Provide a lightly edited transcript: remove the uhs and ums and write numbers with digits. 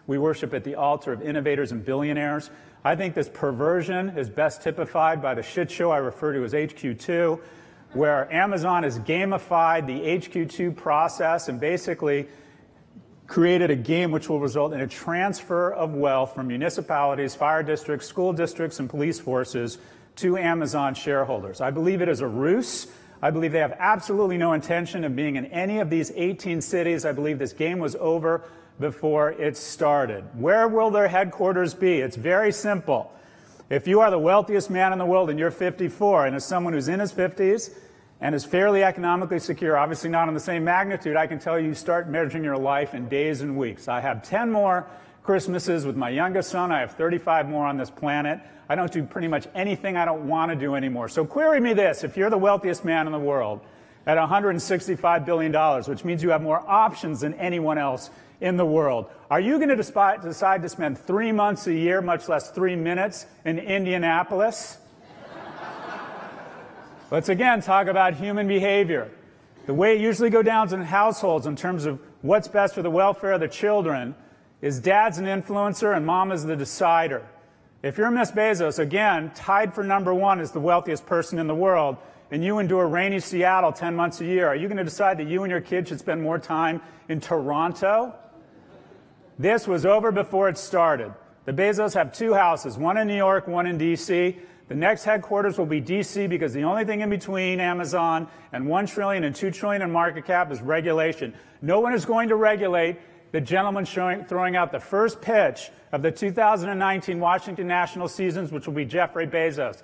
we worship at the altar of innovators and billionaires. I think this perversion is best typified by the shit show I refer to as HQ2, where Amazon has gamified the HQ2 process and basically created a game which will result in a transfer of wealth from municipalities, fire districts, school districts, and police forces to Amazon shareholders. I believe it is a ruse. I believe they have absolutely no intention of being in any of these 18 cities. I believe this game was over before it started. Where will their headquarters be? It's very simple. If you are the wealthiest man in the world and you're 54, and as someone who's in his 50s and is fairly economically secure, obviously not on the same magnitude, I can tell you start measuring your life in days and weeks. I have 10 more Christmases with my youngest son. I have 35 more on this planet. I don't do pretty much anything I don't want to do anymore. So query me this. If you're the wealthiest man in the world at $165 billion, which means you have more options than anyone else in the world, are you going to decide to spend 3 months a year, much less 3 minutes, in Indianapolis? Let's again talk about human behavior. The way it usually goes down in households in terms of what's best for the welfare of the children is dad's an influencer and mama's the decider. If you're Miss Bezos, again, tied for #1 as the wealthiest person in the world, and you endure rainy Seattle 10 months a year, are you going to decide that you and your kids should spend more time in Toronto? This was over before it started. The Bezos have 2 houses, one in New York, one in D.C. The next headquarters will be D.C. because the only thing in between Amazon and $1 trillion and $2 trillion in market cap is regulation. No one is going to regulate the gentleman throwing out the first pitch of the 2019 Washington Nationals seasons, which will be Jeffrey Bezos.